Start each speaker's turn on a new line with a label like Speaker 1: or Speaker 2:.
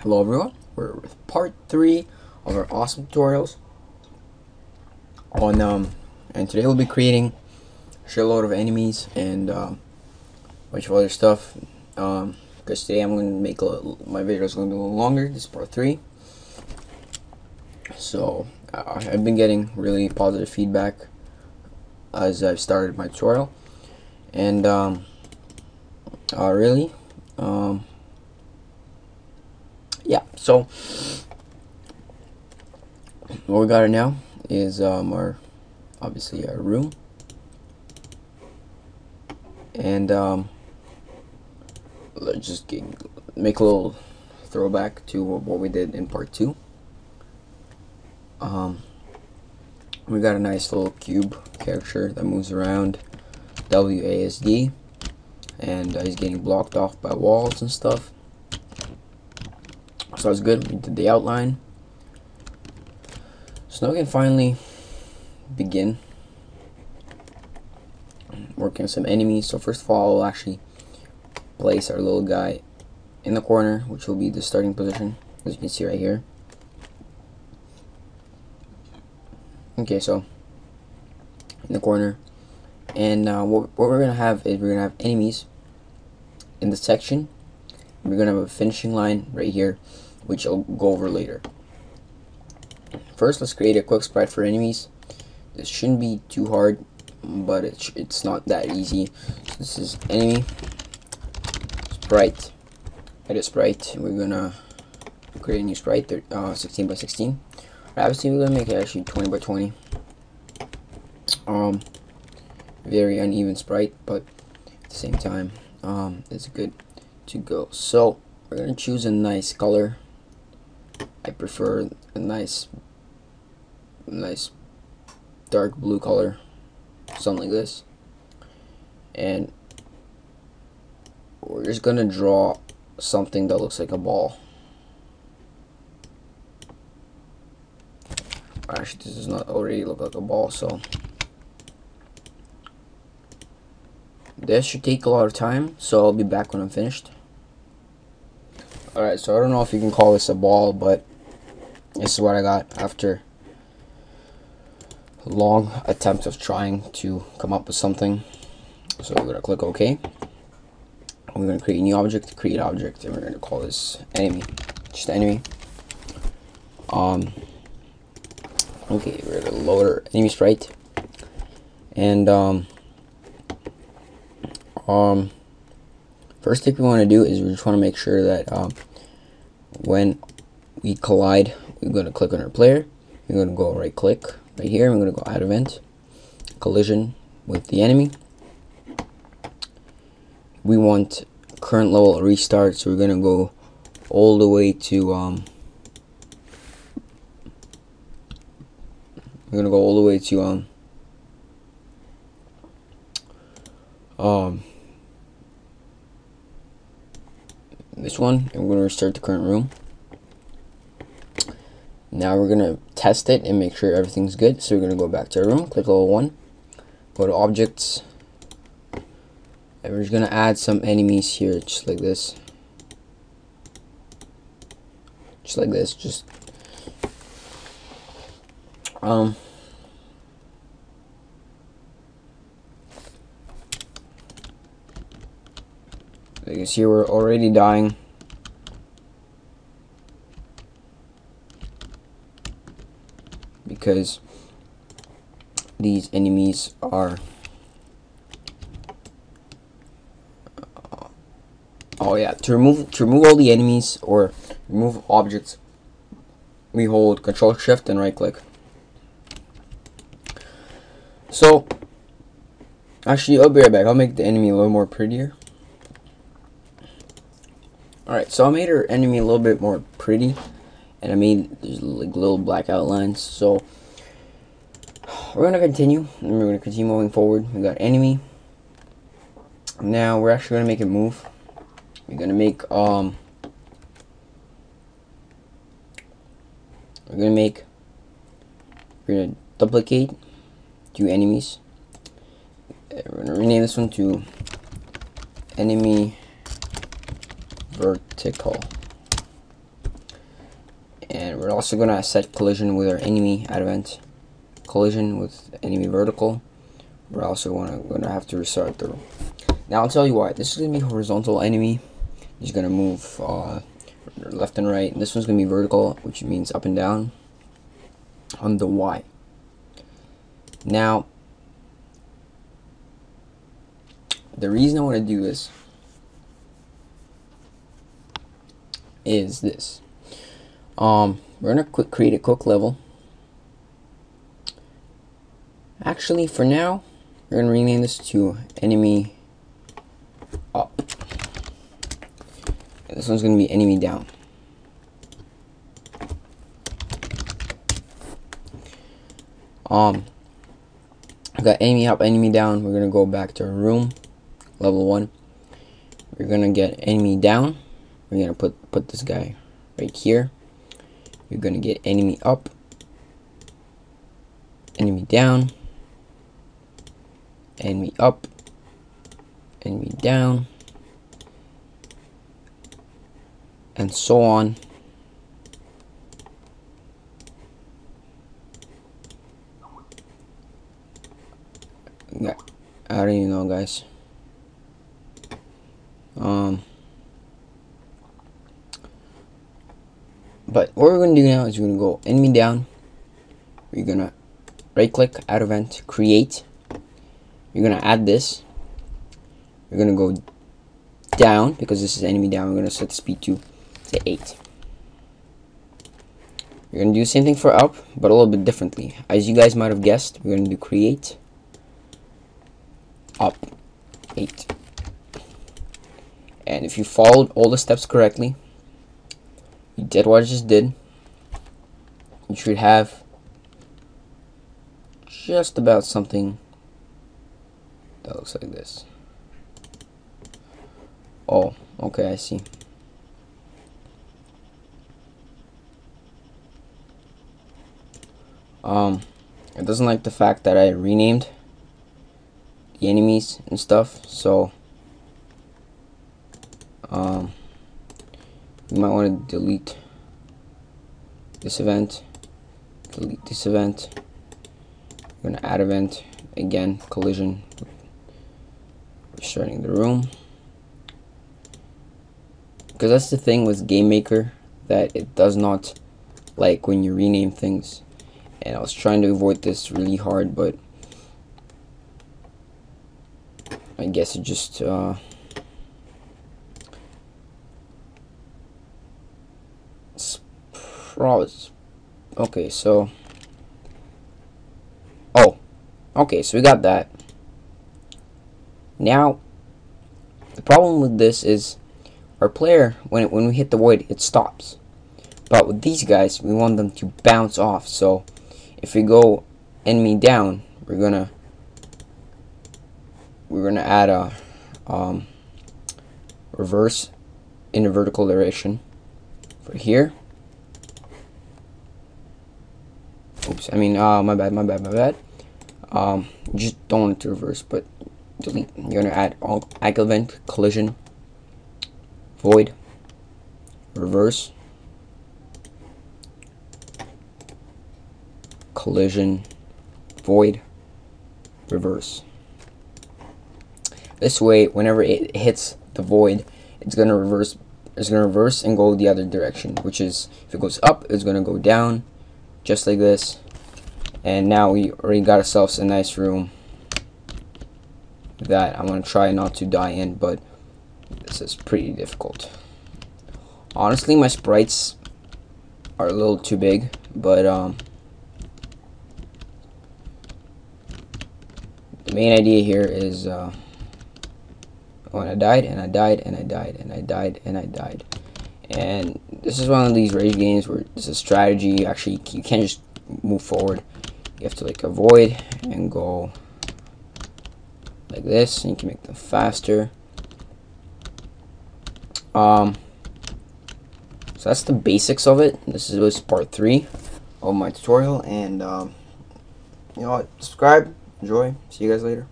Speaker 1: Hello everyone, we're with part 3 of our awesome tutorials on and today we'll be creating a shitload of enemies and a bunch of other stuff because today I'm going to make my video is going to be a little longer. This is part 3. So I've been getting really positive feedback as I've started my tutorial, and yeah, so what we got right now is obviously our room, and let's just make a little throwback to what we did in part 2. We got a nice little cube character that moves around, WASD, and he's getting blocked off by walls and stuff. So that's good. We did the outline. So now we can finally begin working on some enemies. So first of all, we'll actually place our little guy in the corner, which will be the starting position, as you can see right here. Okay, so in the corner, and what we're gonna have is we're gonna have enemies in the section. We're gonna have a finishing line right here, which I'll go over later. First, let's create a quick sprite for enemies. This shouldn't be too hard, but it's not that easy. So this is enemy sprite, edit sprite. We're gonna create a new sprite, 16 by 16. Obviously, we're gonna make it actually 20 by 20. Very uneven sprite, but at the same time, it's good to go. So we're gonna choose a nice color. I prefer a nice dark blue color, something like this, and we're just gonna draw something that looks like a ball. Actually, this does not already look like a ball, so this should take a lot of time, so I'll be back when I'm finished. Alright, so I don't know if you can call this a ball, but this is what I got after long attempts of trying to come up with something. So we're gonna click OK. We're gonna create a new object, create object, and we're gonna call this enemy, just enemy. Okay, we're gonna load our enemy sprite, and first thing we want to do is we just want to make sure that when we collide, we're going to click on our player. We're going to go right click right here. We're going to go add event, collision with the enemy. We want current level restart, so we're going to go all the way to this one, and we're going to restart the current room. Now we're going to test it and make sure everything's good. So we're going to go back to our room, click level 1, go to objects, and we're just going to add some enemies here, just like this. Just you can see we're already dying. Because these enemies are oh yeah, to remove all the enemies or remove objects, we hold Control Shift and right click. So actually, I'll be right back. I'll make the enemy a little more prettier. Alright, so I made our enemy a little bit more pretty, and I made there's like little black outlines. So we're gonna continue, and we're gonna continue moving forward. We got enemy. Now we're actually gonna make it move. We're gonna make we're gonna duplicate 2 enemies. We're gonna rename this one to enemy vertical. And we're also gonna set collision with our enemy at event, collision with enemy vertical. We're also gonna have to restart the room. Now I'll tell you why. This is gonna be horizontal enemy. He's gonna move left and right. This one's gonna be vertical, which means up and down on the Y. Now, the reason I want to do this is this. We're gonna create a quick level. Actually, for now, we're gonna rename this to enemy up. And this one's gonna be enemy down. We got enemy up, enemy down. We're gonna go back to our room, level 1. We're gonna get enemy down. We're gonna put this guy right here. You're gonna get enemy up, enemy down, enemy up, enemy down, and so on. I don't even know, guys. But what we're going to do now is we're going to go enemy down. We're going to right click, add event, create. You're going to add this. We're going to go down because this is enemy down. We're going to set the speed to 8. We're going to do the same thing for up, but a little bit differently. As you guys might have guessed, we're going to do create up 8. And if you followed all the steps correctly, you did what I just did, you should have just about something that looks like this. Oh, okay, I see. It doesn't like the fact that I renamed the enemies and stuff, so you might want to delete this event, delete this event. We're going to add event again, collision, restarting the room, because that's the thing with GameMaker, that it does not like when you rename things. And I was trying to avoid this really hard, but I guess it just okay, so okay, so we got that. Now the problem with this is our player, when we hit the void, it stops. But with these guys, we want them to bounce off. So if we go enemy down, we're gonna add a reverse in a vertical direction for here. Oops, I mean my bad. Just don't want it to reverse, but delete. You're gonna add angle event, collision, void, reverse, collision, void, reverse. This way, whenever it hits the void, it's gonna reverse. It's gonna reverse and go the other direction. Which is, if it goes up, it's gonna go down, just like this. And now we already got ourselves a nice room that I'm gonna try not to die in, but this is pretty difficult. Honestly, my sprites are a little too big, but the main idea here is when I died, and I died, and I died, and I died, and I died. And this is one of these rage games where it's a strategy. Actually, you can't just move forward. You have to like avoid and go like this, and you can make them faster. So that's the basics of it. This was part 3 of my tutorial, and you know what? Subscribe, enjoy. See you guys later.